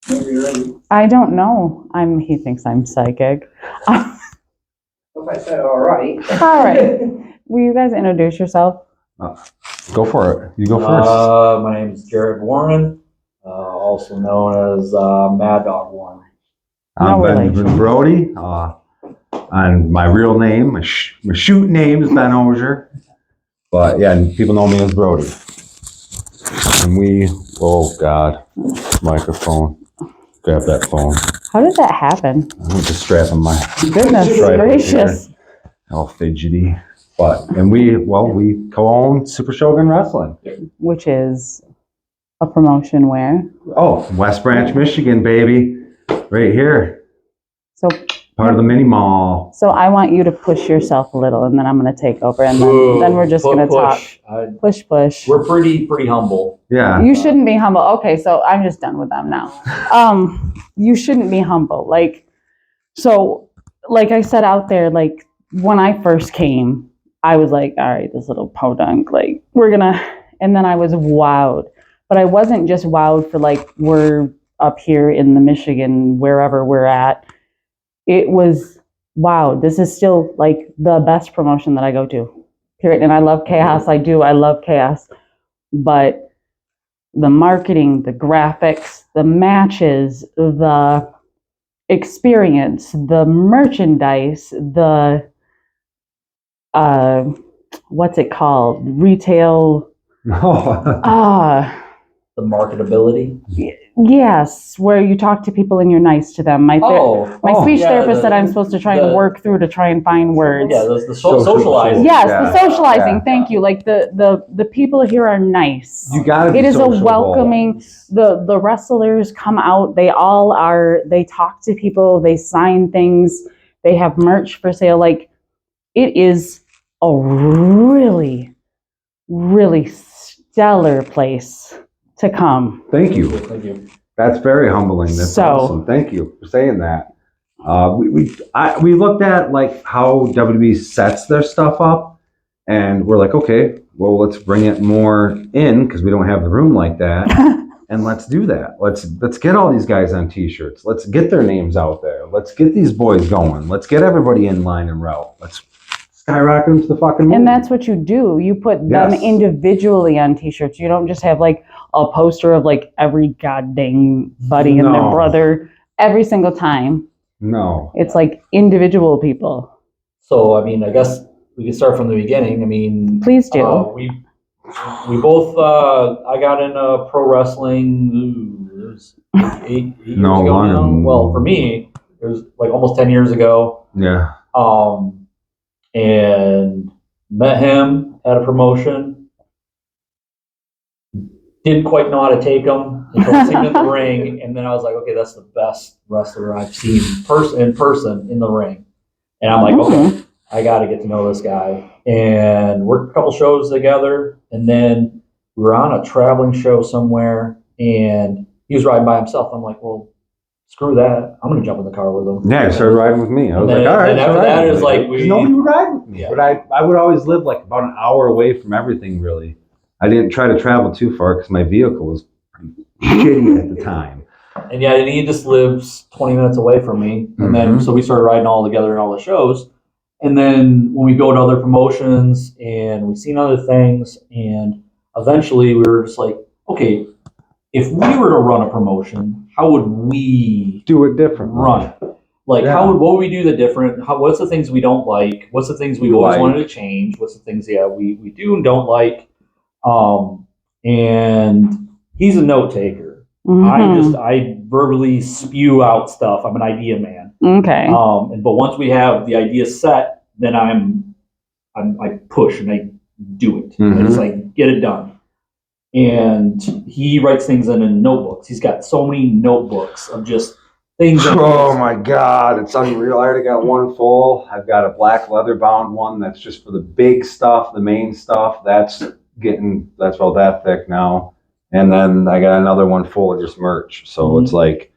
Whenever you're ready. I don't know. He thinks I'm psychic. If I said all right. All right. Will you guys introduce yourself? Go for it. You go first. My name is Dog Warren, also known as Mad Dog Warren. I'm No Benjamin relation. Brody. And my real name, my shoot name is Ben Ozier. But yeah, and people know me as Brody. And oh God, microphone. Grab that phone. How did that happen? I'm just strapping my Goodness gracious. all fidgety. And we co-own Super Shogun Wrestling. Which is a promotion where? Oh, West Branch, Michigan, baby. Right here. So part of the mini mall. So I want you to push yourself a little, and then I'm going to take over, and then we're just going to talk. Push. We're pretty humble. Yeah. You shouldn't be humble. Okay, so I'm just done with them now. You shouldn't be humble. Like I said out there, like when I first came, I was like, all right, this little podunk, like and then I was wowed. But I wasn't just wowed for like, we're up here in the Michigan, wherever we're at. It was, wow, this is still like the best promotion that I go to, period. And I love chaos. I love chaos. But the marketing, the graphics, the matches, the experience, the merchandise, the, what's it called? Retail. The marketability. Yes, where you talk to people and you're nice to them. My speech therapist said I'm supposed to try and work through to try and find words. Yeah, the socializing. Yes, the socializing. Yeah. Thank you. Like the people here are nice. You gotta be It is a sociable. welcoming. The wrestlers come out. They all are. They talk to people. They sign things. They have merch for sale. Like it is a really, really stellar place to come. Thank you. That's very humbling. That's awesome. Thank you for saying that. We looked at like how WWE sets their stuff up, and we're like, okay, well, let's bring it more in because we don't have the room like that, and let's do that. Let's get all these guys on T-shirts. Let's get their names out there. Let's get these boys going. Let's get everybody in line and route. Let's skyrocket them to the fucking moon. And that's what you do. You put them individually on T-shirts. You don't just have like a poster of like every goddamn buddy and their brother every single time. No. It's like individual people. So, I mean, I guess we can start from the beginning. I mean, please do. We both, I got into pro wrestling, it was 8 years ago now. Well, for me, it was like almost 10 years ago. Yeah. And met him at a promotion. Didn't quite know how to take him until I seen him in the ring, and then I was like, okay, that's the best wrestler I've seen in person in the ring. And I'm like, okay, I got to get to know this guy. And worked a couple shows together, and then we were on a traveling show somewhere, and he was riding by himself. I'm like, well, screw that. I'm going to jump in the car with him. Yeah, he started riding with me. I was like, all right. And after that, it was like, nobody would ride with me. Yeah. But I would always live like about an hour away from everything, really. I didn't try to travel too far because my vehicle was pretty shitty at the time. And yeah, and he just lives 20 minutes away from me. And then, so we started riding all together in all the shows. And then when we go to other promotions and we've seen other things, and eventually we were just like, okay, if we were to run a promotion, how would we do it differently? Run it? Like, what would we do the different? What's the things we don't like? What's the things we always wanted to change? What's the things, we do and don't like? And he's a note taker. I verbally spew out stuff. I'm an idea man. Okay. But once we have the idea set, then I push and I do it. I just like get it done. And he writes things in notebooks. He's got so many notebooks of just things. Oh my God, it's unreal. I already got one full. I've got a black leather bound one that's just for the big stuff, the main stuff. That's about that thick now. And then I got another one full of just merch. So it's like.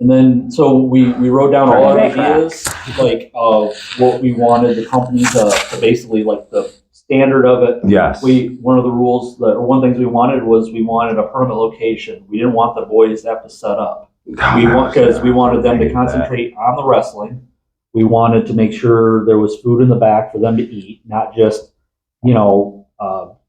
And then, so we wrote down all our ideas, like of what we wanted the company to basically, like the standard of it. Yes. One of the rules, one things we wanted was we wanted a permanent location. We didn't want the boys to have to set up. Because we wanted them to concentrate on the wrestling. We wanted to make sure there was food in the back for them to eat, not just,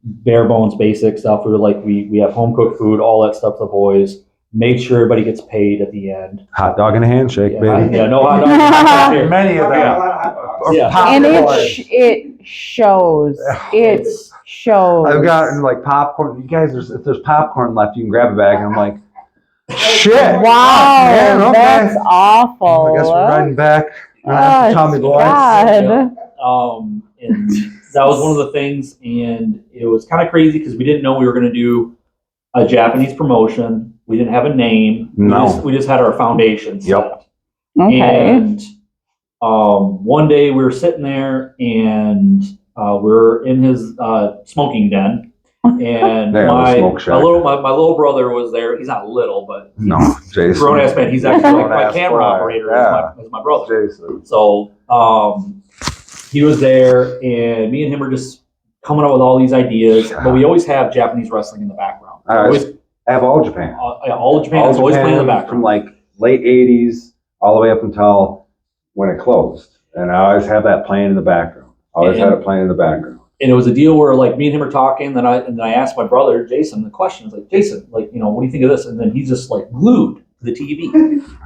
bare bones basic stuff. We were like, we have home cooked food, all that stuff for the boys. Make sure everybody gets paid at the end. Hot dog and a handshake, baby. Yeah, no hot dogs. Many of them. Yeah. And it shows. It shows. I've gotten like popcorn. You guys, if there's popcorn left, you can grab a bag. And I'm like, shit. Wow, man, okay. that's awful. I guess we're riding back. Oh, Tommy boy. God. And that was one of the things, and it was kind of crazy because we didn't know we were going to do a Japanese promotion. We didn't have a name. No. We just had our foundation set. Yep. Okay. And one day we were sitting there, and we're in his smoking den, and Yeah, the my smoke shack. little brother was there. He's not little, but No, Jason. grown ass man. He's actually like my Grown-ass camera boy. operator. Yeah. Is my brother. Jason. So he was there, and me and him were just coming up with all these ideas. But we always have Japanese wrestling in the background. I have all Japan. All Japan is always playing in the background. From like late 80s all the way up until when it closed. And I always have that playing in the background. Always had it playing in the background. And it was a deal where like me and him were talking, then I asked my brother Jason the question. I was like, Jason, like, what do you think of this? And then he's just like glued to the TV.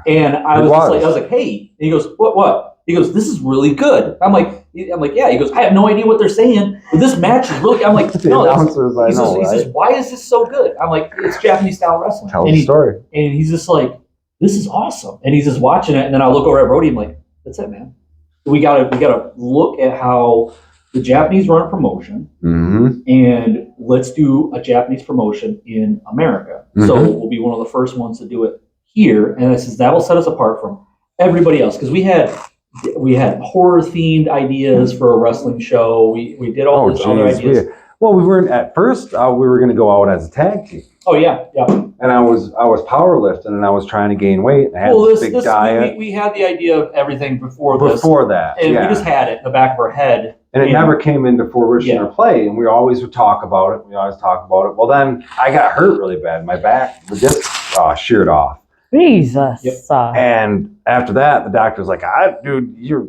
And I was like, hey. And he goes, what? He goes, this is really good. I'm like, yeah. He goes, I have no idea what they're saying, but this match is really. I'm like, no. He says, why is this so good? I'm like, it's Japanese style wrestling. Tell the story. And he's just like, this is awesome. And he's just watching it, and then I look over at Brody. I'm like, that's it, man. We gotta look at how the Japanese run a promotion, and let's do a Japanese promotion in America. So we'll be one of the first ones to do it here, and this is that will set us apart from everybody else because we had horror themed ideas for a wrestling show. We did all these other ideas. We weren't at first. We were going to go out as a tag team. Oh yeah. And I was powerlifting, and I was trying to gain weight. I had this big diet. We had the idea of everything before this. Before that, and we just had it in the back of our head. And it never came into fruition or play. And we always would talk about it. Well, then I got hurt really bad. My back, the disc sheared off. Jesus. Yep. And after that, the doctor's like, dude, you're,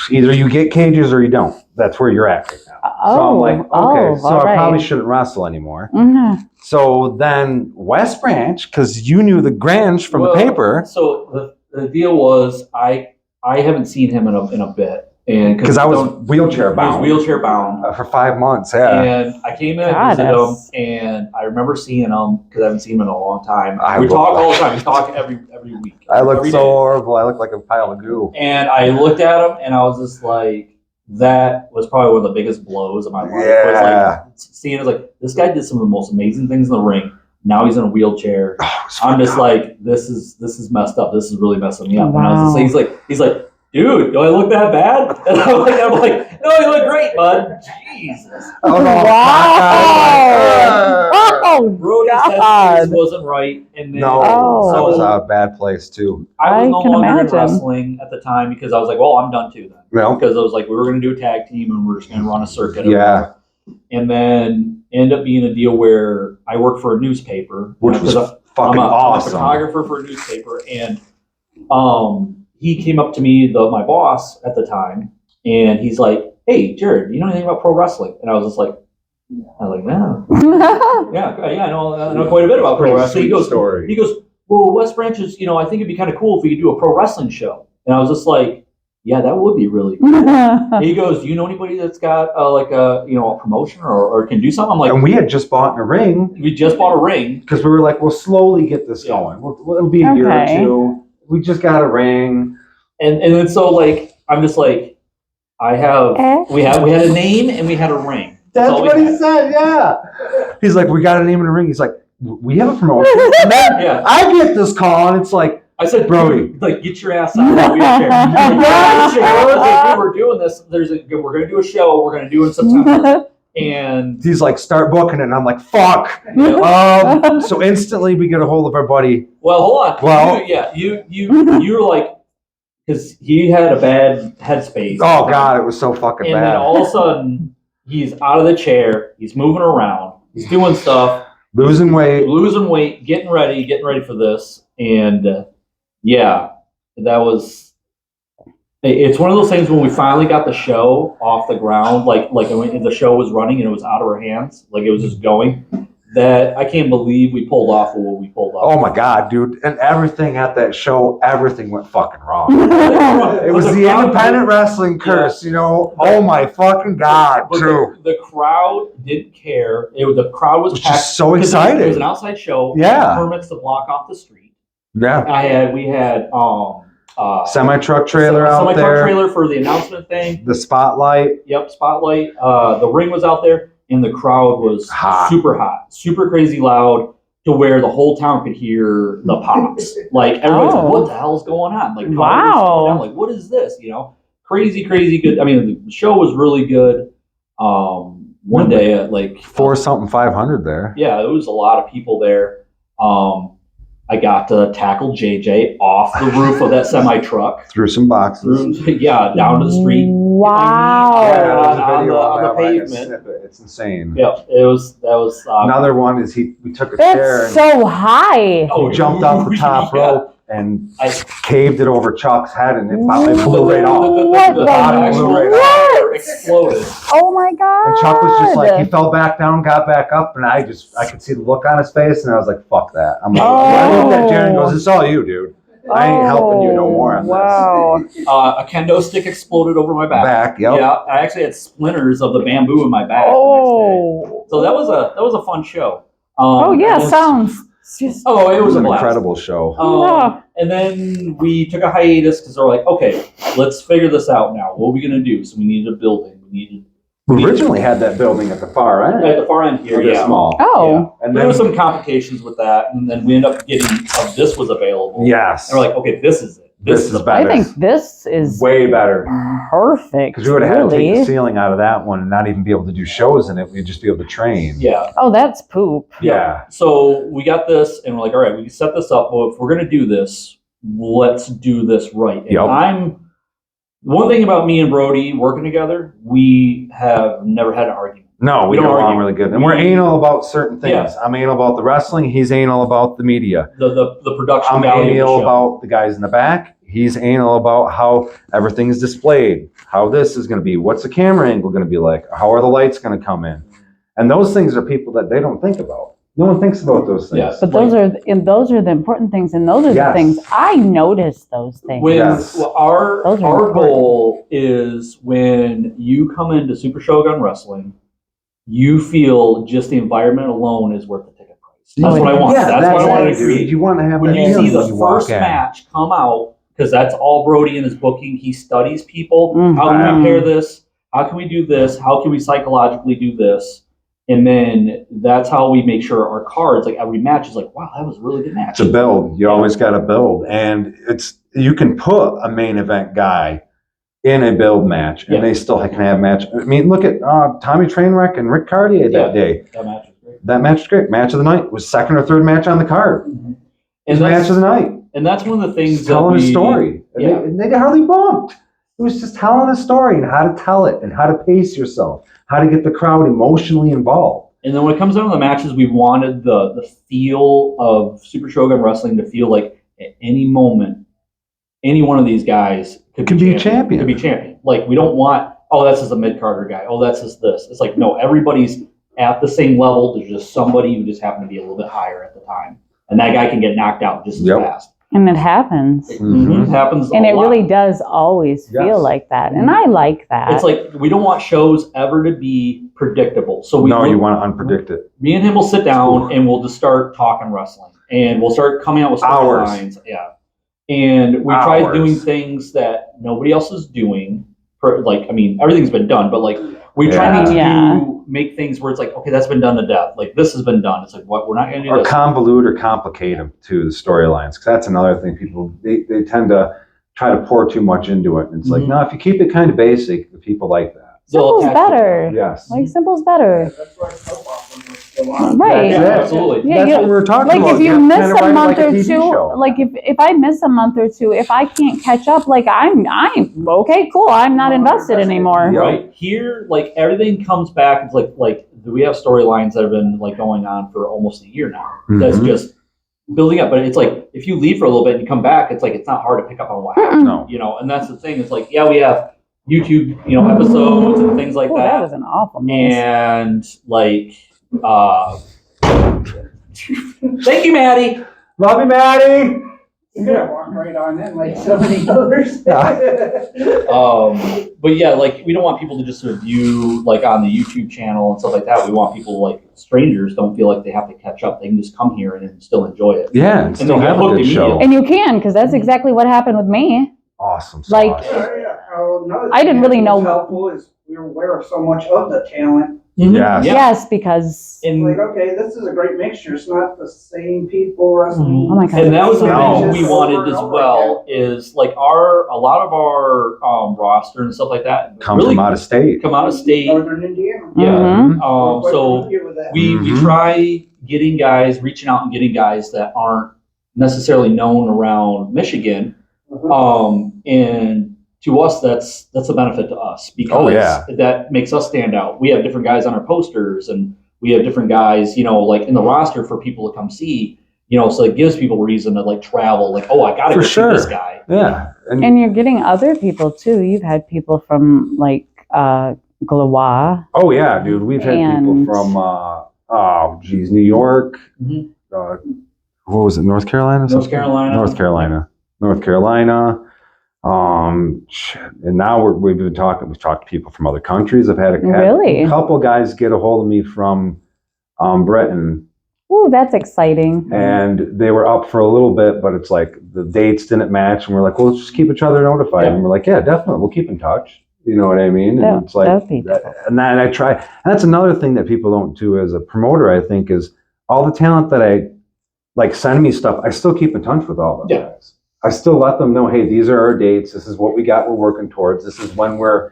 either you get cages or you don't. That's where you're at right now. So I'm like, okay, so I probably shouldn't wrestle anymore. Mm-hmm. So then West Branch, because you knew the Grange from the paper. So the deal was, I haven't seen him in a bit. And because I was wheelchair bound. For 5 months, yeah. And I came in and visited him, and I remember seeing him because I haven't seen him in a long time. We talk all the time. We talk every week. I look so horrible. I look like a pile of goo. And I looked at him, and I was just like, that was probably one of the biggest blows of my life. Yeah. Was like, seeing it, like, this guy did some of the most amazing things in the ring. Now he's in a wheelchair. I'm just like, this is messed up. This is really messing me up. Wow. And I was just, he's like, dude, do I look that bad? And I'm like, no, you look great, bud. Jesus. Oh, no. Wow. Oh, Brody's headspace wasn't right. And then, that was a bad place, too. I was no longer in wrestling at the time because I was like, well, I'm done, too, then. No. Because I was like, we were going to do a tag team, and we're just going to run a circuit. Yeah. And then ended up being a deal where I worked for a newspaper. Which was fucking awesome. I'm a photographer for a newspaper, and he came up to me, my boss at the time, and he's like, hey, Jared, do you know anything about pro wrestling? And I was like, no. yeah, I know quite a bit about pro wrestling. He goes, well, West Branch is, I think it'd be kind of cool if we could do a pro wrestling show. And I was just like, yeah, that would be really cool. He goes, do you know anybody that's got a promotion or can do something? I'm like, and we had just bought a ring. We just bought a ring. Because we were like, we'll slowly get this going. It'll be a year or two. We just got a ring. And then so like, I'm just like, we had a name and we had a ring. That's what he said, yeah. He's like, we got a name and a ring. He's like, we have a promotion. And then I get this call, and it's like, I said, Brody, like, get your ass out of the wheelchair. We're doing this. We're going to do a show. We're going to do it in September. And he's like, start booking it. And I'm like, fuck. So instantly we get a hold of our buddy. Well, hold on. Well, you were like, because he had a bad headspace. Oh, God, it was so fucking bad. And then all of a sudden, he's out of the chair. He's moving around. He's doing stuff. Losing weight, getting ready for this, and that was. It's one of those things when we finally got the show off the ground, like when the show was running and it was out of our hands, like it was just going. That I can't believe we pulled off what we pulled off. Oh my God, dude! And everything at that show, everything went fucking wrong. It was the independent wrestling curse, you know. Oh my fucking God, true. The crowd didn't care. The crowd was packed. Just so excited. It was an outside show. Yeah. Permits to block off the street. Yeah. We had semi-truck trailer out there. Semi-truck trailer for the announcement thing. The spotlight. Yep, spotlight. The ring was out there, and the crowd was super hot, super crazy loud, to where the whole town could hear the pops. Like everybody's like, "What the hell's going on?" Like, wow, like, what is this? You know, crazy good. I mean, the show was really good. One day at like 500 there. Yeah, there was a lot of people there. I got to tackle JJ off the roof of that semi-truck. Through some boxes. Down to the street. Wow. On the pavement. It's insane. Yep, that was. Another one is we took a That's chair. And so high. he jumped off the top rope and caved it over Chuck's head, and it blew right off. The bottom blew right off. Exploded. Oh my God. And Chuck was just like, he fell back down, got back up, and I could see the look on his face, and I was like, fuck that. I'm like, I looked at Jared and goes, it's all you, dude. I ain't helping you no more on this. A kendo stick exploded over my back. Yep. Yeah, I actually had splinters of the bamboo in my back the next day. So that was a fun show. Sounds just. Oh, it was an incredible show. And then we took a hiatus because we're like, okay, let's figure this out now. What are we gonna do? So we needed a building. We originally had that building at the far end. At the far end here, yeah. Small. Oh. Yeah. And there were some complications with that, and then we ended up getting this was available. Yes. And we're like, okay, this is it. This is better. I think this is way better. Perfect. Because we would have had to take the ceiling out of that one and not even be able to do shows in it. We'd just be able to train. Yeah. Oh, that's poop. Yeah. So we got this, and we're like, all right, we can set this up. Well, if we're gonna do this, let's do this right. And one thing about me and Brody working together, we have never had an argument. No, we don't get along really good. And we're anal about certain things. Yeah. I'm anal about the wrestling. He's anal about the media. The production I'm value anal of the show. about the guys in the back. He's anal about how everything is displayed, how this is going to be, what's the camera angle going to be like, how are the lights going to come in. And those things are people that they don't think about. No one thinks about those things. Yes. But those are the important things, and those are the things I notice. Those things. Our goal is when you come into Super Shogun Wrestling, you feel just the environment alone is worth the ticket price. That's what I want. Yeah, that's what I want to create. You want to have when you see the first match come out, because that's all Brody in his booking. He studies people. Mm-hmm. How can we pair this? How can we do this? How can we psychologically do this? And then that's how we make sure our cards, like every match, is like, wow, that was a really good match. It's a build. You always got to build, and you can put a main event guy in a build match, and they still can have match. I mean, look at Tommy Trainwreck and Rick Cartier that day. That match was great. That match was great. Match of the night was second or third match on the card. Mm-hmm. It was match of the night. And that's one of the things telling a story. Yeah. They hardly bumped. It was just telling a story and how to tell it and how to pace yourself, how to get the crowd emotionally involved. And then when it comes down to the matches, we wanted the feel of Super Shogun Wrestling to feel like at any moment, any one of these guys could be champion. Could be champion. Like, we don't want, oh, that's just a mid-carder guy. Oh, that's just this. It's like, no, everybody's at the same level. There's just somebody who just happened to be a little bit higher at the time. And that guy can get knocked out just as fast. And it happens. It happens and a it lot. really does always feel like that. And I like that. It's like, we don't want shows ever to be predictable. So you want to unpredict it. Me and him will sit down and we'll just start talking wrestling. And we'll start coming out with storylines. Yeah. And we try doing things that nobody else is doing. Everything's been done, but like, we try not to make things where it's like, okay, that's been done to death. Like, this has been done. It's like, what, we're not going to do this. Or convolute or complicate them to the storylines. Because that's another thing. People, they tend to try to pour too much into it. And it's like, no, if you keep it kind of basic, the people like that. Simple's better. Yes. Like, simple's better. That's why soap operas go on. Right. Absolutely. Yeah, That's what we were talking about. Like, if you miss a month or TV two, show. like, if I miss a month or two, if I can't catch up, like, I'm okay, cool. I'm not invested anymore. Right. Here, like, everything comes back. It's like we have storylines that have been like going on for almost a year now. Mhm. That's just building up. But it's like if you leave for a little bit and you come back, it's like it's not hard to pick up on what happened. No. You know, and that's the thing. It's like, yeah, we have YouTube, episodes and things like Oh, that. that was an awful mess. And like, thank you, Maddie. Love you, Maddie. You could have walked right on in like so many others. But yeah, like we don't want people to just sort of view like on the YouTube channel and stuff like that. We want people like strangers don't feel like they have to catch up. They can just come here and still enjoy it. Yeah, and still they have get a hooked good show. immediately. And you can, because that's exactly what happened with me. Awesome. Like- sauce. I didn't really know- What's helpful is we were aware of so much of the talent. Mhm. Yes. Yeah. Yes, because And, Like, okay, this is a great mixture. It's not the same people wrestling. Oh my God. and that was the No. thing we wanted as well is like a lot of our roster and stuff like that Come really from out of state. come out of state. Northern Indiana. Yeah. Mhm. We're quite So familiar with that. we Mhm. try reaching out and getting guys that aren't necessarily known around Michigan. And to us, that's a benefit to us because Oh, yeah. that makes us stand out. We have different guys on our posters and we have different guys, like in the roster for people to come see, so it gives people reason to like travel, like, oh, I got to For go see this sure. guy. Yeah. and you're getting other people too. You've had people from like Glawa. Oh yeah, dude. We've had people And- from New York. Mhm. What was it? North Carolina. North Carolina. North Carolina. Shit. And now we've talked to people from other countries. I've had Really? a couple guys get a hold of me from Britain, Ooh, that's exciting. and they were up for a little bit, but it's like the dates didn't match, and we're like, well, let's just keep each other notified. Yeah. And we're like, yeah, definitely, we'll keep in touch. You know what I mean? And That- it's like, that'd be cool. and I try. And that's another thing that people don't do as a promoter. I think is all the talent that I like send me stuff. I still keep in touch with all of them. Yeah. Guys. I still let them know, hey, these are our dates. This is what we got. We're working towards. This is when we're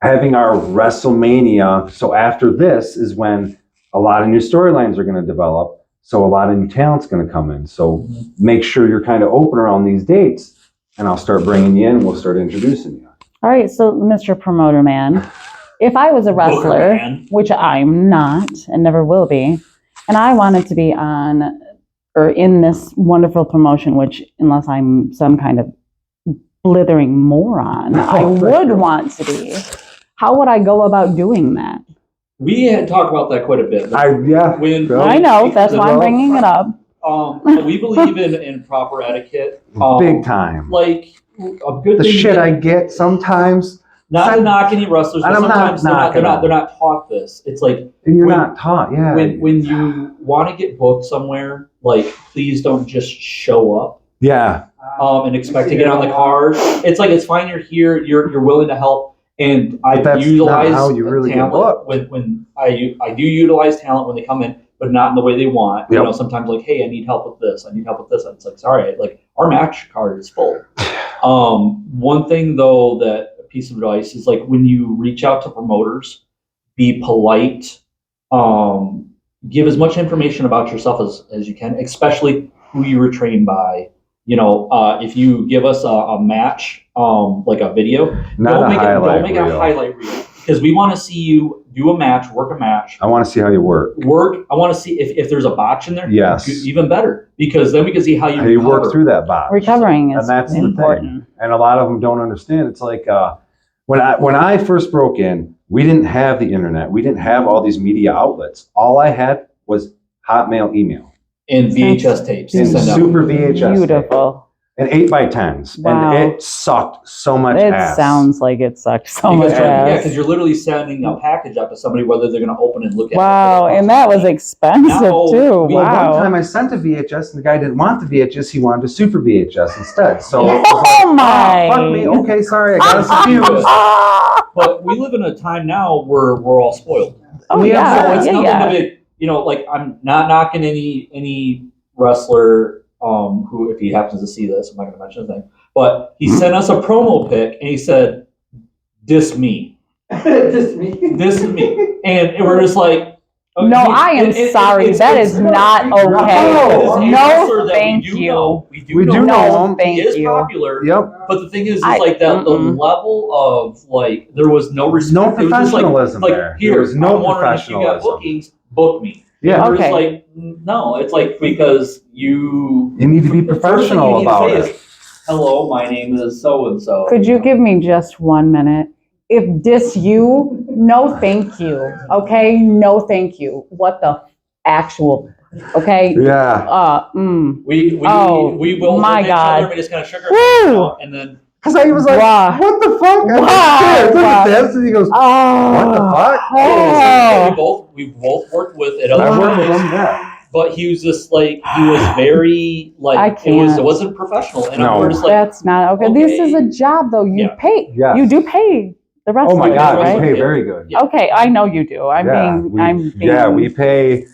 having our WrestleMania. So after this is when a lot of new storylines are going to develop. So a lot of new talent's going to come in. So make sure you're kind of open around these dates, and I'll start bringing you in. And we'll start introducing you. All right, so Mr. Promoter Man, if I was a wrestler, Man. which I'm not and never will be, and I wanted to be on or in this wonderful promotion, which unless I'm some kind of blithering moron, I would want to be. How would I go about doing that? We had talked about that quite a bit. Really? I know, that's why I'm bringing it up. We believe in proper etiquette. Big time. Like a good The thing shit to- I get sometimes, not to knock any wrestlers, but And I'm not sometimes they're knocking them. not taught this. It's like and you're When- not taught. Yeah. when you want to get booked somewhere, like please don't just show up Yeah. and expect to get on the card. It's like it's fine you're here, you're willing to help, and I But that's utilize not how you really get talent booked. when I do utilize talent when they come in, but not in the way they want. Yep. Sometimes like, hey, I need help with this. I need help with this. And it's like, sorry, like our match card is full. One thing though, that a piece of advice is like when you reach out to promoters, be polite. Give as much information about yourself as you can, especially who you were trained by. If you give us a match, like a video, Not a highlight don't make a reel. highlight reel because we want to see you do a match, work a match, I want to see how you work. I want to see if there's a botch in there. Yes. Even better because then we can see how you How you work recover. through that box. Recovering is And that's the important. thing. And a lot of them don't understand. It's like when I first broke in, we didn't have the internet. We didn't have all these media outlets. All I had was Hotmail email and VHS tapes. and to send out. super VHS tape, Beautiful. and 8x10s. Wow. And it sucked so much It ass. sounds like it sucked so much Because ass. you're literally sending a package out to somebody, whether they're going to open and look at Wow, it. and that was expensive No, too. we- Well, Wow. one time I sent a VHS and the guy didn't want the VHS. He wanted a super VHS instead. So it was Oh like, my. fuck me. Okay, sorry. I got us confused. But we live in a time now where we're all spoiled. Oh We have yeah, So it's yeah, nothing yeah. of it, like I'm not knocking any wrestler who, if he happens to see this, I'm not going to mention his name, but he sent us a promo pic and he said, "Diss me, Just me. this is me," and we're just like, No, I am sorry. That is not okay. No, thank you. We We do know know him. Thank he is you. popular. Yep. But the thing is I- like that the mm-mm. level of like there was no respect. No It was just professionalism like there. here, There was no I'm wondering if you got professionalism. bookings, book me. Yeah. And Okay. It's like no, it's like because you You need to be the first thing you professional need to about say it. is, hello, my name is so and so. Could you give me just 1 minute? If this you, no thank you. Okay? No thank you. What the actual, okay? Yeah. We Oh, will my look at each other God. and we just kind of shook our Woo! heads out, and then Because I was like, Bruh. what the fuck? I was Wow. look at this, and he goes, Oh. what the fuck? Oh. we both worked with at I other worked with shows, him, yeah. but he was just like he was very I like can't. it wasn't professional, and No. we're just like That's not okay. This is okay. a job though. You Yeah. pay. Yes. You do pay the Oh wrestlers, my God, right? we pay very good. Yeah. Okay, I know you do. I'm being we pay.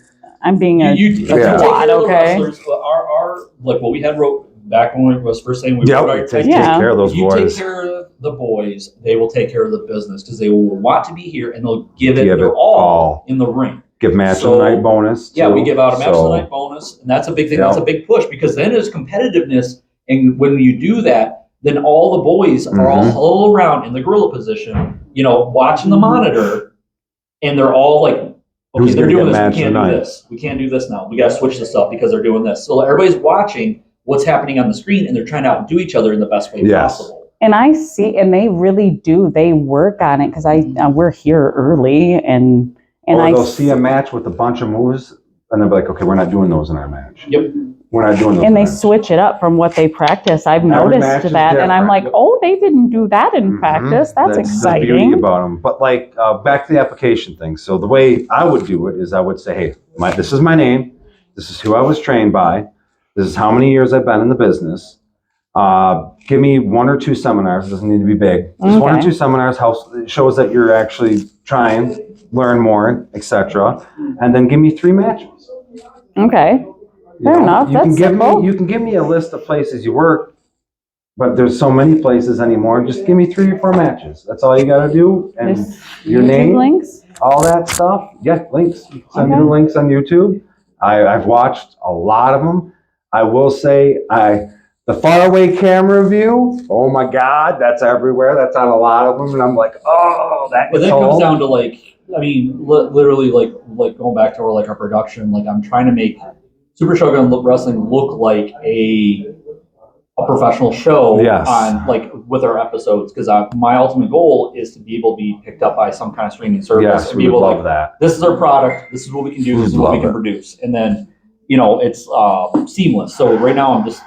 I'm being a you take Yeah. care of twat, the okay? wrestlers. Our like what we had wrote back when we was first saying we Yep, wrote our we take Yeah. care of those If you boys. take care of the boys, they will take care of the business because they will want to be here and they'll give it Give their it all all. in the ring. Give match So- of the night bonus. Yeah, too. we give out a match of So, the night bonus, and that's a big thing. Yep. That's a big push because then there's competitiveness, and when you do that, then all the boys are Mhm. all around in the gorilla position, watching the monitor, and they're all like, okay, Who's they're gonna doing get this. match We can't of the do night? this. We can't do this now. We got to switch this up because they're doing this. So everybody's watching what's happening on the screen, and they're trying to outdo each other in the best way Yes. possible. and I see, and they really do. They work on it because we're here early, and or I they'll see a match with a bunch of moves, and they'll be like, okay, we're not doing those in our match. Yep. We're not doing those. and in they our match. switch it up from what they practice. I've Every noticed match is that, and I'm different. like, oh, they didn't do that in Mhm. practice. That's the beauty exciting. about them. But like back to the application thing. So the way I would do it is I would say, hey, this is my name. This is who I was trained by. This is how many years I've been in the business. Give me 1 or 2 seminars. It doesn't need to be big. Just 1 or Okay. 2 seminars it shows that you're actually trying, learn more, etc. And then give me 3 matches. Okay, fair enough. You can That's give simple. me you can give me a list of places you work, but there's so many places anymore. Just give me 3 or 4 matches. That's all you got to do. And There's your YouTube name, links. all that stuff. Yeah, links. Send me Okay. the links on YouTube. I've watched a lot of them. I will say, the faraway camera view. Oh my God, that's everywhere. That's on a lot of them, and I'm like, oh, that But gets then it comes old. down to literally like going back to our production. Like I'm trying to make Super Shogun Wrestling look like a professional show Yes. on with our episodes because my ultimate goal is to be able to be picked up by some kind of streaming service Yes, and we be would able to love that. this is our product, this is what we can do, this is We'd what we love can it. produce, and then it's seamless. So right now I'm just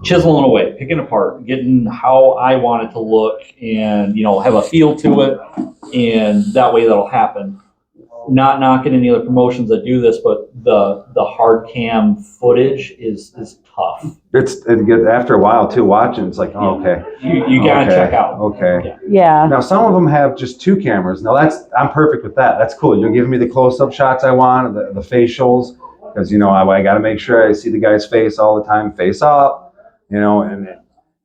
chiseling away, picking apart, getting how I want it to look, and have a feel to it, and that way that'll happen. Not knocking any other promotions that do this, but the hard cam footage is tough. It gets after a while too. Watching, it's like, oh, okay, You gotta okay, check out. Okay. Yeah. Yeah. Now some of them have just 2 cameras. Now I'm perfect with that. That's cool. You'll give me the close-up shots I want, the facials, because I got to make sure I see the guy's face all the time, face up, and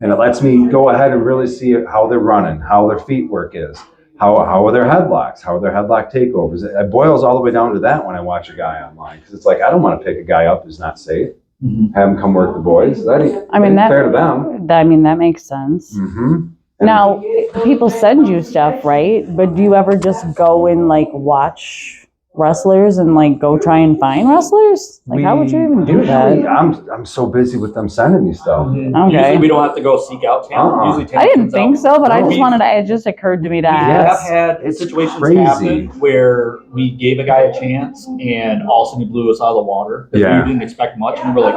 it lets me go ahead and really see how they're running, how their feet work is, how are their headlocks, how are their headlock takeovers. It boils all the way down to that when I watch a guy online, because it's like I don't want to pick a guy up who's not safe. Mhm. Have him come work the boys. That ain't fair to them. That makes sense. Mm-hmm. Now, people send you stuff, right? But do you ever just go and watch wrestlers and go try and find wrestlers? How would you even do that? Usually, I'm so busy with them sending me stuff. Okay. Usually we don't have to go seek out talent. Usually I talent didn't comes think out. so, but I No, just wanted to, it just occurred to me to We have ask. had It's situations crazy. happen where we gave a guy a chance and all of a sudden he blew us out of the water because Yeah. we didn't expect much, and we're like,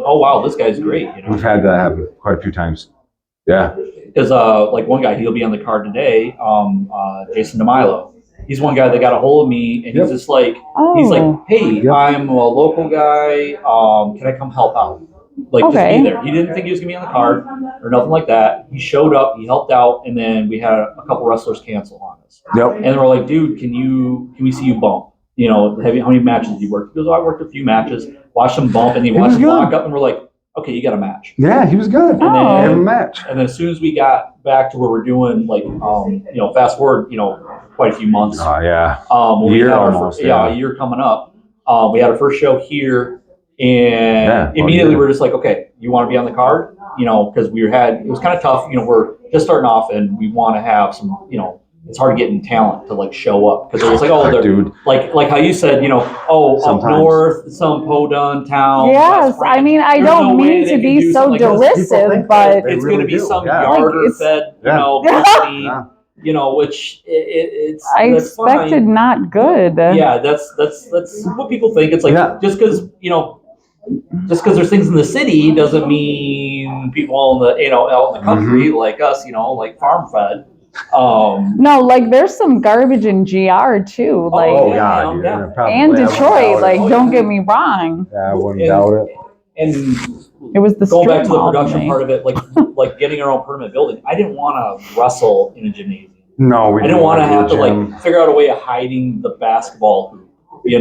oh wow, this guy's great, We've had that happen quite a few times. Yeah. Because one guy, he'll be on the card today, Jason DeMilo. He's one guy that got a hold of me, and Yep. he's just like, Oh, hey, Yep. I'm a local guy. Can I come help out? Just Okay. be there. He didn't think he was gonna be on the card or nothing like that. He showed up, he helped out, and then we had a couple wrestlers cancel on us. Yep. And then we're like, dude, can we see you bump? How many matches did you work? He goes, oh, I worked a few matches, watched him bump, and he He watched was him good. lock up, and we're like, okay, you got a match. Yeah, he was good. Oh. I have a match. And then as soon as we got back to where we're doing, like, fast forward, quite a few months. Oh, yeah. When we Year had our almost, a year coming up. We had our first show here, and immediately we're just like, okay, you want to be on the card? Because it was kind of tough. We're just starting off, and we want to have some, it's hard getting talent to like show up because it was like, oh, they're dude. Like how you said, up Sometimes. north, some podun town. Yes, West Branch, I mean, I there's don't no way mean they to can be do so something like this. derisive, but They It's really going to be do, some yeah. yarder fed, company, Yeah. which it's. I that's expected fine. not good. Yeah, that's what people think. It's like just because there's things in the city doesn't mean people in the out in the country like us, like farm fed. No, like there's some garbage in GR too, like Oh, God. yeah. Probably. and I wouldn't Detroit. doubt Like, it. don't get me wrong. Yeah, I wouldn't doubt it. And It was the going back strip to the mall to production me. part of it, like getting our own permanent building. I didn't want to wrestle in a gymnasium. No, we I didn't want to have to gym. like figure out a way of hiding the basketball hoop.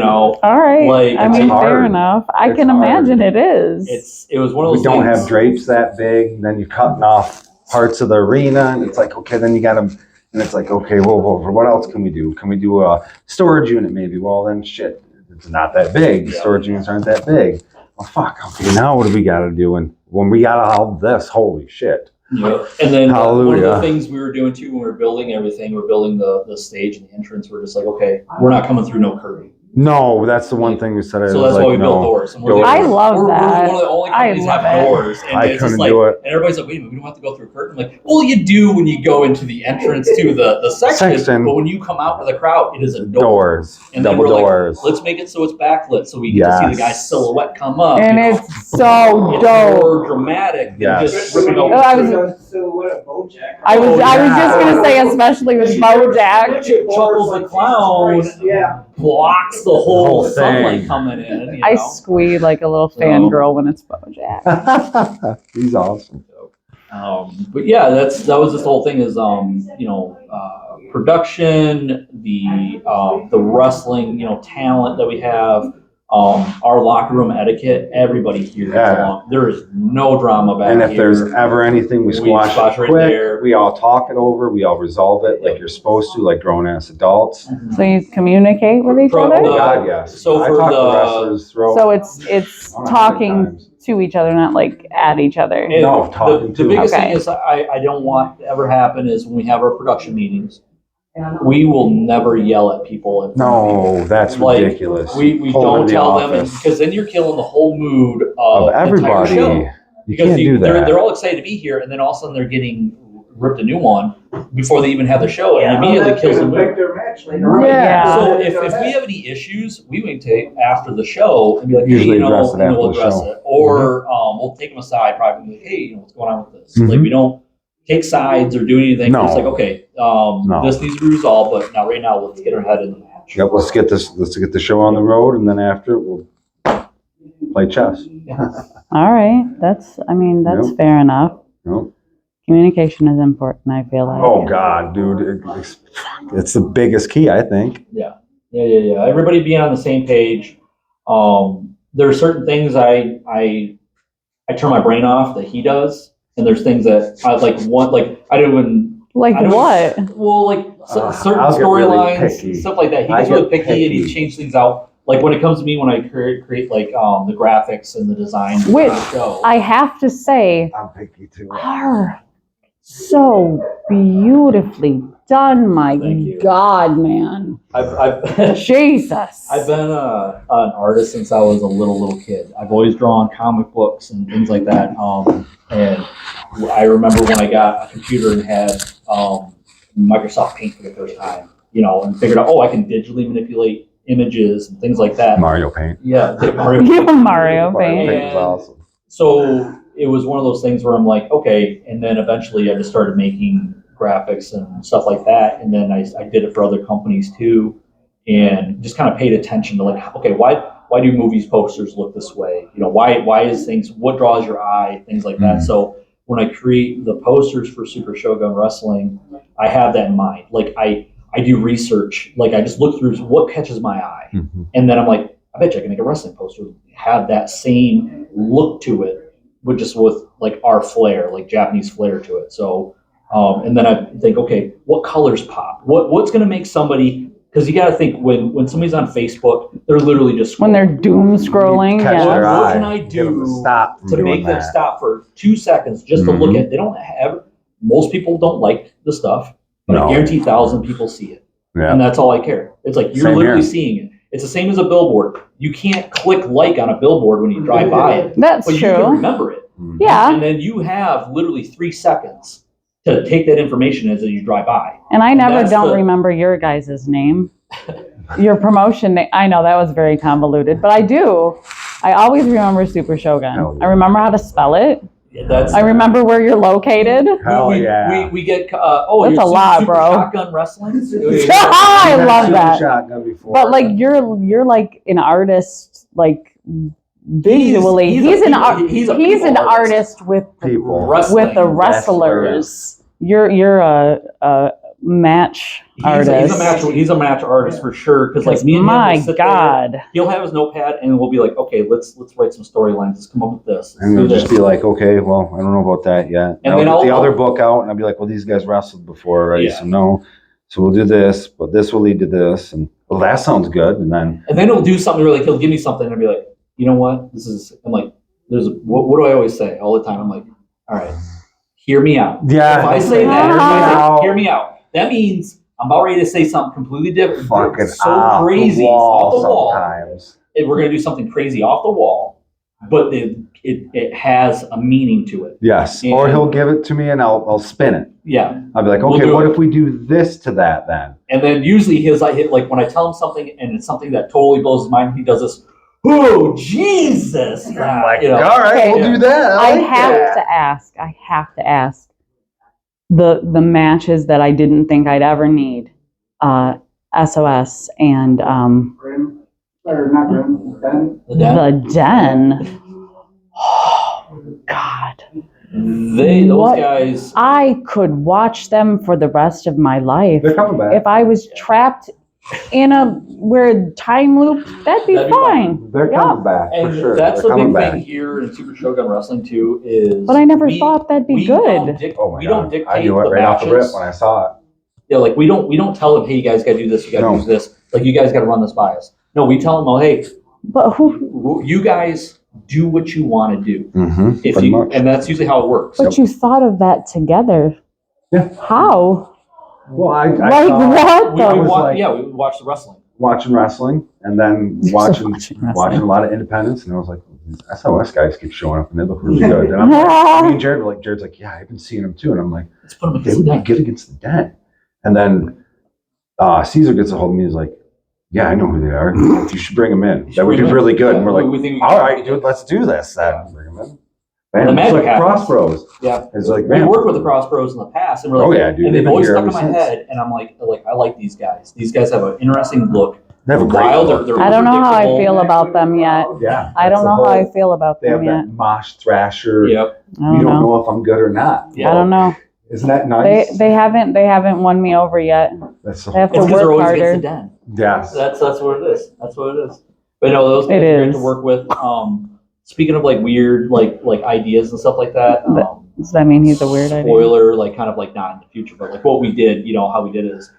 All right, Like, I it's mean, fair hard. enough. I It's can hard. imagine it is. It was one of those We don't things. have drapes that big. Then you're cutting off parts of the arena, and it's like, okay, then you got them, and it's like, okay, well, what else can we do? Can we do a storage unit maybe? Well, then shit, it's not that big. Yeah. Storage units aren't that big. Well, fuck. Okay, now what do we got to do? And when we got all this, holy shit. Yeah. And then one of Hallelujah. the things we were doing too when we were building everything, we're building the stage and the entrance. We're just like, okay, we're not coming through no curtain. No, that's the one thing we said. So that's why we built doors. And I love we're that. one of the only I companies love that have it. doors. And I it's just couldn't like, do it. and everybody's like, wait a minute, we don't have to go through a curtain. I'm like, well, you do when you go into the entrance to the section, but when you come out to the crowd, it is a door. Doors. And then Double we're doors. like, let's make it so it's backlit so we can just see the Yes. guy's silhouette come up. And it's so It's dope. more dramatic than Yes. just ripping open. I was Oh, just gonna say, especially with Bojack. Chuckles the Clown Yeah. blocks the whole whole thing. sunlight coming in. I squeak like a little fangirl when it's Bojack. He's awesome. But yeah, that was this whole thing is production, the wrestling talent that we have, our locker room etiquette. Everybody here gets along. There is no drama back And here. if there's ever anything, we squash it right quick. there. We all talk it over. We all resolve it like you're supposed to, like grown-ass adults. So you communicate with each From other? Oh, God, yes. So I for talk the- to wrestlers throughout. So it's Oh, talking times. to each other, not like at each other. And No, talking the to biggest Okay. thing is I don't want to ever happen is when we have our production meetings, we will never yell at people. No, that's Like, ridiculous. We Pull don't in the tell them office. because then you're killing the whole mood of of the entire everybody. show. You Because can't do that. they're all excited to be here, and then all of a sudden they're getting ripped a new one before they even have the show, and immediately kills the mood. Their match later on. Yeah. So if we have any issues, we wait till after the show and be like, Usually hey, address it after we'll the address show. Mm-hmm. it, or we'll take them aside privately, like, hey, what's going on with this? Mhm. Like we don't take sides or do anything. No. It's like, okay, No. this needs to be resolved, but now right now let's get our head in the match. Yep, let's get the show on the road, and then after we'll play chess. All right, that's Nope. fair enough. Nope. Communication is important, I feel like. Oh God, dude, it's the biggest key, I think. Yeah. Everybody being on the same page. There are certain things I turn my brain off that he does, and there's things that I I don't even. Like I don't- what? Well, like certain I'll get really storylines, picky. stuff like that. He I gets really get picky and he picky. changes things out. Like when it comes to me, when I create like the graphics and the design for Which the show. I have to say I'm picky too. are so beautifully done. My Thank you. God, man. I've Jesus. I've been an artist since I was a little kid. I've always drawn comic books and things like that. And I remember when I got a computer and had Microsoft Paint for the first time, and figured out, I can digitally manipulate images and things like that. Mario Paint. Yeah, Mario. Mario Paint. Paint was awesome. So it was one of those things where I'm like, okay, and then eventually I just started making graphics and stuff like that, and then I did it for other companies too, and just kind of paid attention to like, okay, why do movies posters look this way? Why is things, what draws your eye, things like that. Mhm. So when I create the posters for Super Shogun Wrestling, I have that in mind. Like I do research, like I just look through what catches my eye, Mhm. and then I'm like, I bet you I can make a wrestling poster have that same look to it with like our flair, like Japanese flair to it. So, and then I think, okay, what colors pop? What's going to make somebody? Because you got to think when somebody's on Facebook, they're literally just when they're doom scrolling. Catch Yeah. their what eye, can I get them to do stop from to doing make them that. stop for 2 seconds just to look at? They don't have. Most people don't like the stuff, but No. I guarantee 1,000 people see it, Yeah. and that's all I care. It's like you're Same literally here. seeing it. It's the same as a billboard. You can't click like on a billboard when you drive by it, That's but you can true. remember it. Yeah. And then you have literally 3 seconds to take that information as you drive by. And I never that's don't the- remember your guys' name. Your promotion name. I know that was very convoluted, but I do. I always remember Super Shogun. Hell yeah. I remember how to spell it. That's I remember where you're located. Hell we, yeah. we get That's you're a lot, Super bro. Shotgun Wrestling. I I've had love Super that. Shotgun before. But like you're like an artist, like visually. He's an people artist with people. with the wrestlers. You're a match artist. He's a match artist for sure. Because like me and him My will sit God. there, he'll have his notepad and we'll be like, okay, let's write some storylines. Let's come up with this. Let's And do they'll this. just be like, okay, well, I don't know about that yet. And I'll then get the I'll- other book out, and I'll be like, well, these guys wrestled before already, Yeah. so no. So we'll do this, but this will lead to this, and well, that sounds good. And then And then he'll do something where like he'll give me something and I'll be like, you know what? I'm like, what do I always say all the time? I'm like, all right, hear me out. yeah, If I say that, Hear me out. hear me out. That means I'm about ready to say something completely different. fucking so off crazy the wall off the wall. sometimes. And we're gonna do something crazy off the wall, but it has a meaning to it. Yes, And- or he'll give it to me, and I'll spin it. Yeah. I'll be like, We'll okay, do what it. if we do this to that then? And then usually like when I tell him something and it's something that totally blows his mind, he does this, oh Jesus. I'm like, You know. all right, Okay. we'll do that. I like have that. to ask. The matches that I didn't think I'd ever need. SOS and Grim, or not Grim, Ben. The Den. the Den. Oh God. Those What? guys. I could watch them for the rest of my life. They're coming back. If I was trapped in a weird time loop, that'd be That'd be fine. They're Yeah. coming back for And sure. that's They're the coming big back. thing here in Super Shogun Wrestling too is. But I never thought that'd be we good. Oh my we god! don't dictate I knew it the right off the rip matches. when I saw it. Yeah, like we don't tell them, hey, you guys got to do this, you got to No. do this. Like you guys got to run this by us. No, we tell them, oh, hey, But who? you guys do what you want to do. Mm-hmm. If Pretty you, much. and that's usually how it works. But you thought of that together. Yeah. How? Well, I Like saw what? we, I the- was like- we would watch the wrestling. watching wrestling and then Watching watching wrestling. a lot of independents, and I was like, these SOS guys keep showing up and they look really good. And I'm like, me and Jared were like, Jared's like, yeah, I've been seeing them too, and I'm like, Let's put them they against would the be net. good against the Den. And then Caesar gets a hold of me. He's like, yeah, I know who they are. You should bring them in. That would be really good. And we're like, we think we all right, dude, let's do this then. Bring them in. Man, The it's magic like happens. Cross Bros. Yeah. It's like, We man, worked with the Cross Bros in the past, and we're like, oh yeah, dude. and They've they've been always here stuck in ever my since. head, and I'm like, I like these guys. These guys have an interesting look. They have a great Wild, look. they're I don't know how I unpredictable. feel about them yet. Yeah. I that's don't the know how I whole- feel about They have them yet. that Mosh Thrasher. Yep. I You don't don't know. know if I'm good or not. Yeah. I don't know. Isn't that nice? They haven't won me over yet. That's so They have It's to because they're work always against the harder. Den. yes. That's what it is. That's what it is. But no, those guys It are great is. to work with. Speaking of like weird like ideas and stuff like that. Does that mean he's a weird idea? Spoiler, like kind of like not in the future, but like what we did, you know, how we did it is,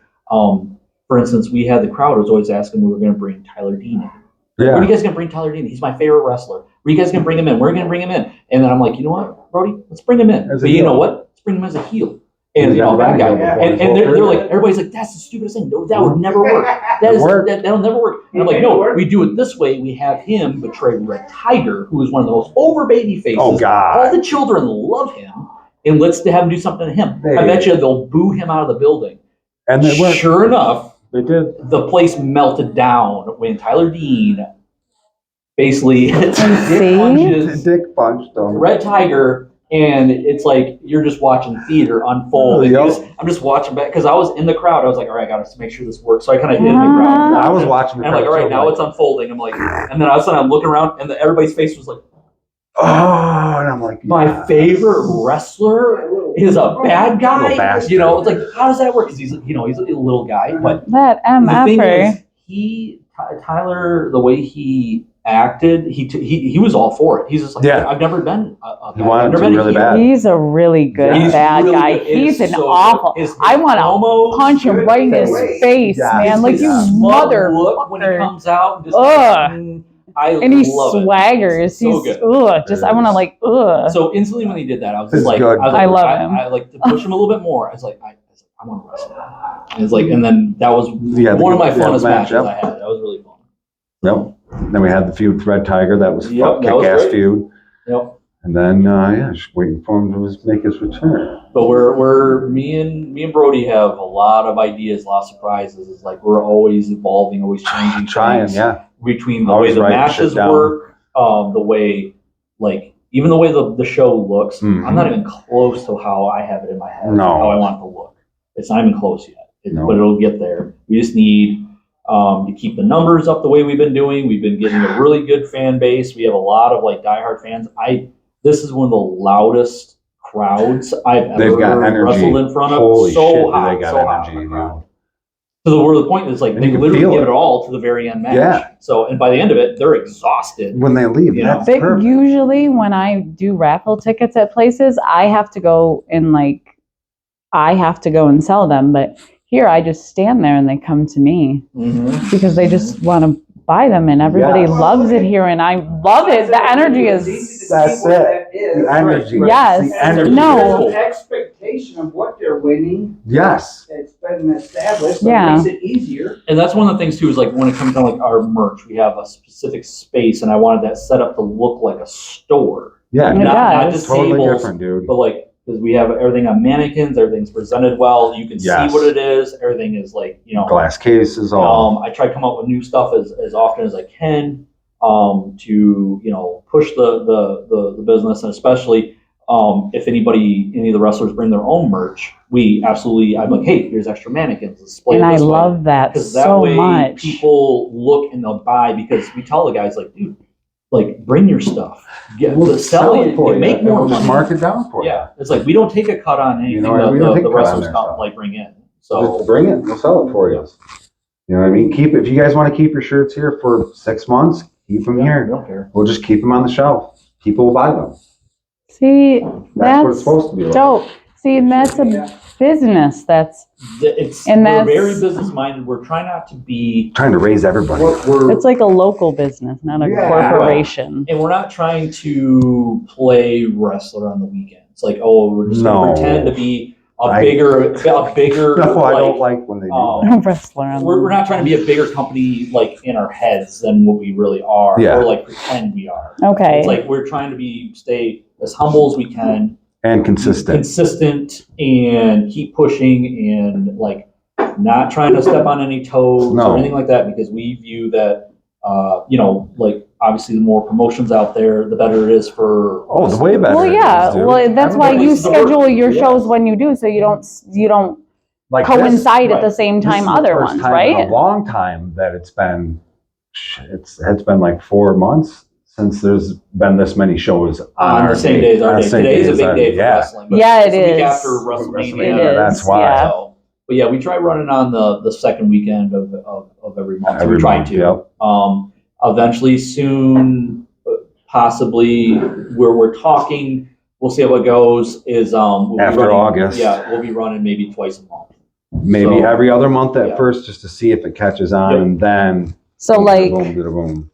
for instance, we had the crowd was always asking we were going to bring Tyler Dean in. Where are Yeah. you guys going to bring Tyler Dean? He's my favorite wrestler. Where are you guys going to bring him in? We're going to bring him in. And then I'm like, you know what, Brody, let's bring him in. As a But you heel. know what? Let's bring him as a heel. And He's you know, never bad been a guy. heel before his And whole they're career. like, everybody's like, that's the stupidest thing. No, that would never work. It worked. That'll never work. And I'm like, no, we do it this way. We have him betray Red Tiger, who is one of the most over baby faces. Oh, God. All the children love him, and let's have him do something to him. They- I bet you they'll boo him out of the building. And they were. Sure enough, They did. the place melted down when Tyler Dean basically See? punches Dick punched them. Red Tiger, and it's like you're just watching theater unfold. And Yep. I'm just watching back because I was in the crowd. I was like, all right, I got to make sure this works. So I kind of hid in the crowd. I was watching the And I'm like, all crowd, right, too, now like, it's unfolding. I'm like, and then all of a sudden I'm looking around, and everybody's face was like, oh, and I'm like, my yeah. favorite wrestler is a bad guy. Little bastard. You know, it's like, how does that work? Because he's a little guy, but That the thing MFer. is, Tyler, the way he acted, he was all for it. He's just like, I've never been he wanted to really bad. He's a really good bad really guy. good. He's an so awful. I want to punch him right in his face, Yeah. man. Like, you mother look when he motherfucker. comes out. And, just And he swaggers. So He's good. just I want to like So instantly when he did that, I was It's like, good. I love him. I like to push him a little bit more. I was like, I want to wrestle. And it's like, and then that was one of my funnest matches I had. That was really fun. Yep. Then we had the feud with Red Tiger. That was Yep, kick ass feud. Yep. And then just waiting for him to make his return. But we're me and Brody have a lot of ideas, a lot of surprises. It's like we're always evolving, always changing. Trying, things yeah. Between the Always way the writing matches shit down. work, the way even the way the show looks. Mhm. I'm not even close to how I have it in my head. No. How I want it to look. It's not even close yet. No. But it'll get there. We just need to keep the numbers up the way we've been doing. We've been getting a really good fan base. We have a lot of diehard fans. This is one of the loudest crowds I've They've ever got energy. wrestled in front of. Holy so shit, hot, they got so hot energy, in the crowd. So where the point is And they you can literally feel give it. it all to the very end match. Yeah. So and by the end of it, they're exhausted. When they leave, You know. that's But perfect. usually when I do raffle tickets at places, I have to go and sell them. But here I just stand there and they come to me Mm-hmm. because they just want to buy them, and everybody Yes. loves it here, and I love it. The energy is That's it. The energy. Yes. The energy. No. There's an expectation of what they're winning. Yes. It's been established, so Yeah. it makes it easier. And that's one of the things too is when it comes to our merch, we have a specific space, and I wanted that set up to look like a store, Yeah. It not does. just Totally tables, different, dude. but because we have everything on mannequins, everything's presented well. You can Yes. see what it is. Everything is Glass cases, all. I try to come up with new stuff as often as I can to push the business, and especially if any of the wrestlers bring their own merch, I'm like, hey, here's extra mannequins. Display and it I this way. love that Because that so way much. people look and they'll buy, because we tell the guys dude, bring your stuff. Sell it for you. make And more we'll just money. mark it down for you. Yeah, it's we don't take a cut on anything we don't that take the a cut on wrestlers their come stuff. bring in. Just So bring it. We'll sell it for you. You know what I mean? If you guys want to keep your shirts here for 6 months, keep them we here. don't care. We'll just keep them on the shelf. People will buy them. See, That's what it's that's supposed to be like. dope. See, and that's a business. We're very business minded. We're trying not to be. Trying to raise everybody. It's like a local business, not a Yeah. corporation. And we're not trying to play wrestler on the weekends. We're just going No. to pretend to be a bigger. No, I don't like when they do that. Wrestler. on We're not trying to be a bigger company in our heads than what we really are, Yeah. or pretend we are. Okay. It's we're trying to stay as humble as we can, And consistent. and keep pushing, and not trying to step on any toes No. or anything like that, because we view that obviously the more promotions out there, the better it is for. Oh, the way better. Well, it yeah. is, dude. Well, that's why you Everybody's the work. schedule your Yeah. shows when you do, so you don't Like coincide at the right. same this time is the other first ones, time right? in a long time that it's been 4 months since there's been this many shows on On our the same day. day as our On day. the same Today is a as big our- day for yeah. wrestling. But Yeah, it's it the week is. after It WrestleMania. is, That's why. yeah. So, but yeah, we try running on the second weekend of every month. Every we try month, to. yep. Eventually, soon, possibly, where we're talking, we'll see how it goes. Is we'll be After running, August. Yeah, we'll be running maybe twice a month. Maybe So, every other month at yeah. first, just to see if it catches on, Yep. and then So like, boom, boom,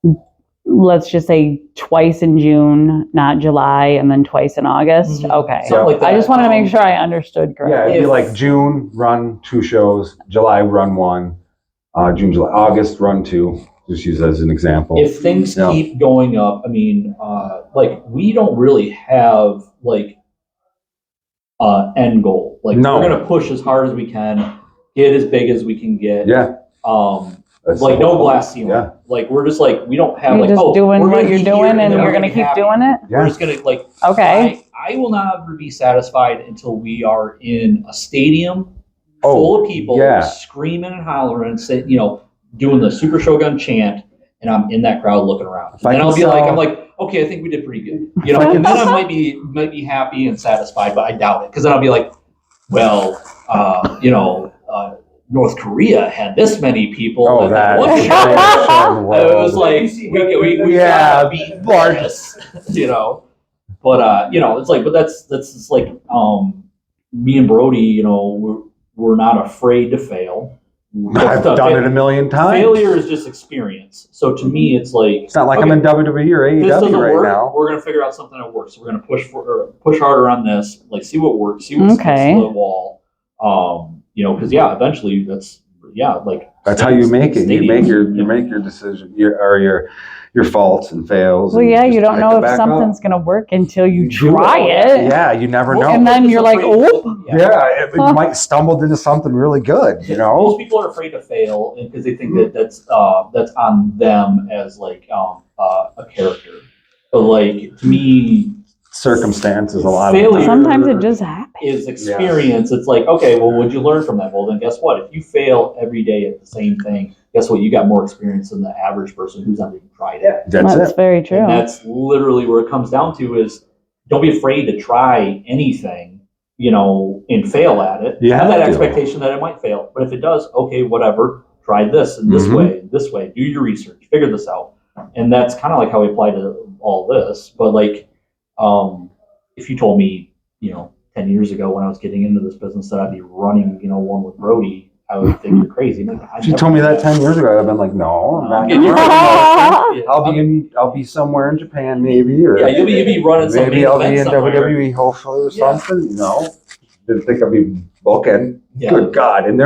boom. let's just say twice in June, not July, and then twice in August. Mhm. Okay. Something like that. I just wanted to make sure I understood Yeah, correctly. it'd be If- like June, run 2 shows. July, run 1. June, July, August, run 2. Just use that as an example. If things Yeah. keep going up, I mean, we don't really have end goal. No. We're gonna push as hard as we can, get as big as we can get. Yeah. No glass ceiling. Yeah. We're just we don't have You're just doing we're what gonna you're be here doing, and then you're we're gonna be keep happy. doing it. Yeah. We're just gonna Okay. I will not ever be satisfied until we are in a stadium Oh, full of people yeah. screaming and hollering, doing the Super Shogun chant, and I'm in that crowd looking around. If I And then can I'll be sell- I'm like, okay, I think we did pretty good. And then I might be happy and satisfied, but I doubt it, because then I'll be like, well, North Korea had this many people. Oh, at that one is show. the world. It was like we Yeah, gotta beat large. this, you know. But it's like, but that's just like me and Brody, you know, we're not afraid to fail. I've done it a million times. Failure is just experience. So to me, it's like It's not like I'm in WWE or this doesn't AEW right work. now. We're gonna figure out something that works. So we're gonna push harder on this. Like see what works. See what sticks to the wall. You know, because eventually that's how you make it. You make your decision, your faults and fails. Well, and yeah, just you don't pick know it if back something's up. gonna work until you Do try it. Yeah, you never know. And then you're like, oh. Yeah, you might stumbled into something really good, you know? Most people are afraid to fail because they think that's on them as like a character. But like to me, Circumstances, a lot failure of it. Sometimes it just happens. is experience. It's like, okay, well, what'd you learn from that? Well, then guess what? If you fail every day at the same thing, guess what? You got more experience than the average person who's never even tried it. That's That's it. very true. And that's literally where it comes down to is don't be afraid to try anything, you know, and fail at it. You have that have to. expectation that it might fail. But if it does, okay, whatever, try this and this way, do your research, figure this out. And that's kind of like how we apply to all this. But like, if you told me, you know, 10 years ago when I was getting into this business that I'd be running, you know, one with Brody, I would think you're crazy. Like, If you told me that 10 years ago, I'd have been like, no, I'm not. Getting your I'll be somewhere in Japan maybe, or you'll be running some maybe I'll be in somewhere. WWE hopefully or something. You know, didn't think I'd be booking. Yeah. Good God! And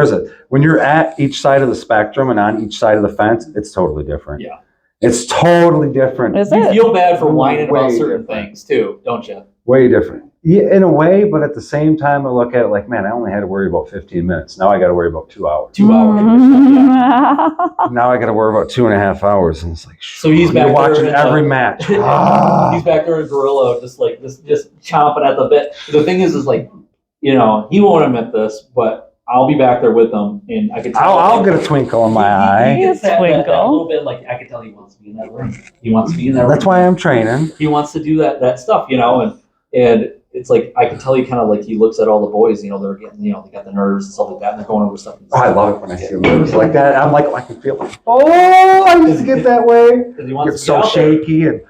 when you're at each side of the spectrum and on each side of the fence, it's totally different. Yeah. It's totally different. Is You it? feel bad for whining about Way certain different. things too, don't you? Way different. Yeah, in a way, but at the same time, I look at it like, man, I only had to worry about 15 minutes. Now I got to worry about 2 hours. 2 hours. Yeah. Now I got to worry about 2.5 hours, and it's like, So he's back you're watching there in every the- match. He's back there in Gorilla, just chomping at the bit. The thing is like, you know, he won't admit this, but I'll be back there with him, and I can tell. I'll get a twinkle in my eye. He gets that Twinkle. little bit like I can tell he wants to be in that ring. He wants to be in that. That's ring. why I'm training. He wants to do that stuff, you know, and it's like I can tell he kind of like he looks at all the boys, you know, they're getting, you know, they got the nerves and stuff like that, and they're going over stuff. Oh, I love it when I see moves like that. I'm like, I can feel it. Oh, I used to get that way. Because he wants Get to so get out there. shaky and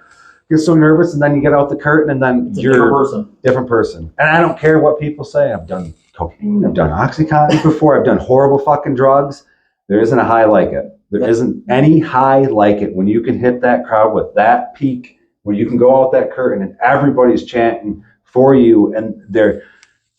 get so nervous, and then you get out the curtain, and then It's a you're different person. And I don't care what people say. I've done cocaine. I've done Oxycontin before. I've done horrible fucking drugs. There isn't a high like it. There isn't any high like it when you can hit that crowd with that peak, where you can go out that curtain and everybody's chanting for you, and they're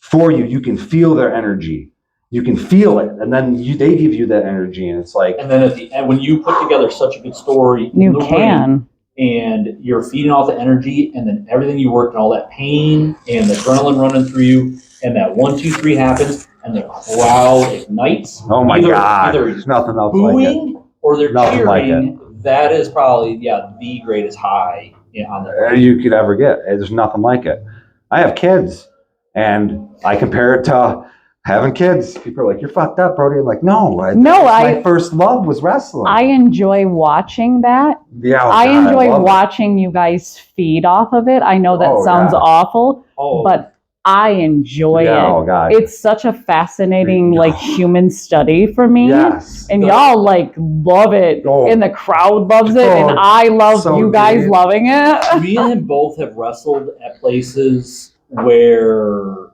for you. You can feel their energy. You can feel it, and then they give you that energy, and it's like. And then at the end, when you put together such a good story, in You the ring, can. and you're feeding off the energy, and then everything you worked and all that pain and the adrenaline running through you, and that 1, 2, 3 happens, and the crowd ignites. Oh my God! Either There's nothing else like it. booing or they're Nothing like cheering. That is probably the greatest high on the. You could ever get. There's nothing like it. I have kids, and I compare it to having kids. People are like, "You're fucked up, Brody." I'm like, "No, my first love was wrestling." I enjoy watching that. Yeah, oh I God, enjoy love it. watching you guys feed off of it. I know that Oh, sounds yeah. awful, Oh, but I enjoy Yeah, it. oh God. It's such a fascinating, like, human study for me. Yes. And y'all, like, love it. Oh. And the crowd loves it. And Oh, I love so you guys deep. loving it. me and him both have wrestled at places where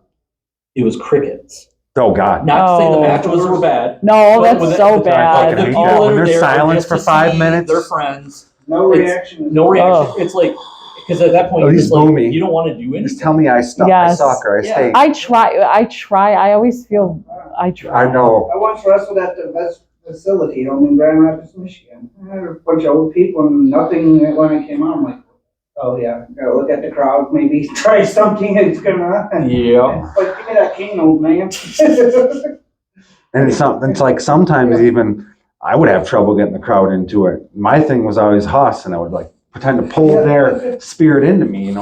it was crickets. Oh God. Not to say the Oh. matches were bad. No, But that's when so the- bad. fucking the hate people that. that When are there's there are silence just for to 5 see minutes. their friends. No It's- reaction. No reaction. Oh. It's like because at that point Oh, you're he's just like boomy. you don't want to do anything. Just tell me I suck. Yes. I suck or I Yeah. stink. I try. I always feel, I try. I know. I once wrestled at the best facility, in Grand Rapids, Michigan. I had a bunch of old people and nothing when I came out. I'm like, oh yeah, gotta look at the crowd, maybe try something that's gonna. Yeah. Like, give me that cane, old man. And it's like sometimes even I would have trouble getting the crowd into it. My thing was always Huss, and I would like pretend to pull their spirit into me,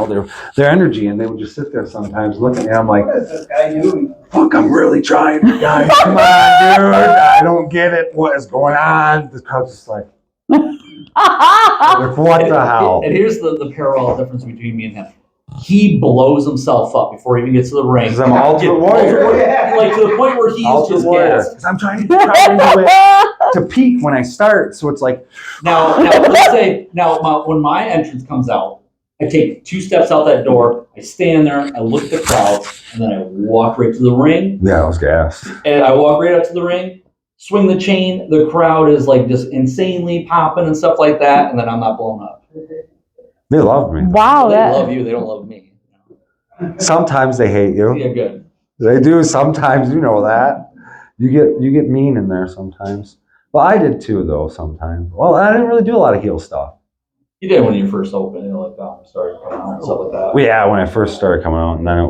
their energy, and they would just sit there sometimes looking at me. I'm like, What is this guy doing? fuck, I'm really trying, guys. Come on, dude. I don't get it. What is going on? The crowd's just like, what the hell? And here's the parallel difference between me and him. he blows himself up before he even gets to the ring. Because I'm Ultimate Warrior. Like to the point where he's Ultimate just Warrior. gassed. Because I'm trying to do it to peak when I start. So it's like, Now let's say when my entrance comes out, I take 2 steps out that door, I stand there, I look at the crowd, and then I walk right to the ring. yeah, I was gassed. And I walk right up to the ring, swing the chain, the crowd is like just insanely popping and stuff like that, and then I'm not blown up. They love me. Wow, They that love you, they don't love me. Sometimes they hate you. Yeah, good. They do. Sometimes, you know that. You get mean in there sometimes. Well, I did too, though, sometimes. Well, I didn't really do a lot of heel stuff. You did when you first opened, like, started coming out and stuff like that. Well, yeah, when I first started coming out, and then I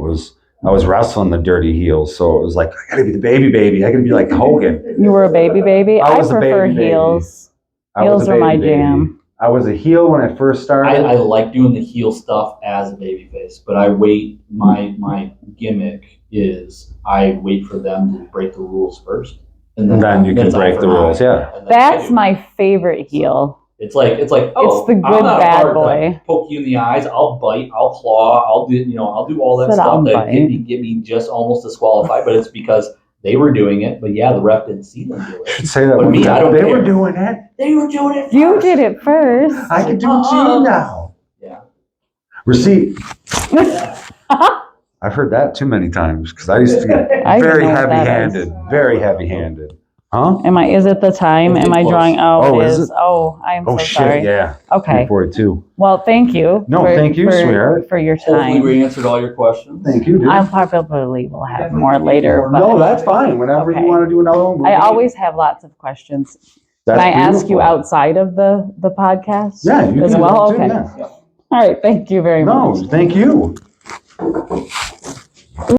was wrestling the dirty heels, so it was like, I gotta be the baby. I gotta be like Hogan. you were a baby. I was a prefer baby. heels. I was Heels a are my baby. jam. I was a heel when I first started. I like doing the heel stuff as a babyface, but I wait. My gimmick is I wait for them to break the rules first, and then you can break the rules. Yeah, That's my favorite heel. It's like oh, it's the good I'm not bad hard to boy. poke you in the eyes. I'll bite. I'll claw. I'll do all that Said stuff I'll that bite. get me just almost disqualified. But it's because they were doing it. But yeah, the ref didn't see them do I it. should say that But one me, time. I don't They care. were doing it. They were doing it. You first. did it first. I can do it too now. Yeah. Receipt. I've heard that too many times because I used to get I don't very know what that heavy-handed. Very heavy-handed. Huh? Is it the time? It's Am I close. drawing? Oh, Oh, it is is. it? Oh, I am Oh so shit! sorry. Yeah. Okay. 342. Well, thank you. No, thank you, sweetheart. for your Hopefully, time. we answered all your questions. Thank you, dude. I probably will have more later. But No, that's fine. Whenever Okay. you want to do another one, we'll I do it. always have lots of questions. That's Can I ask you beautiful. outside of the podcast? Yeah, you as can well. do it Okay. too, yeah. All right. Thank you very No, much. thank you.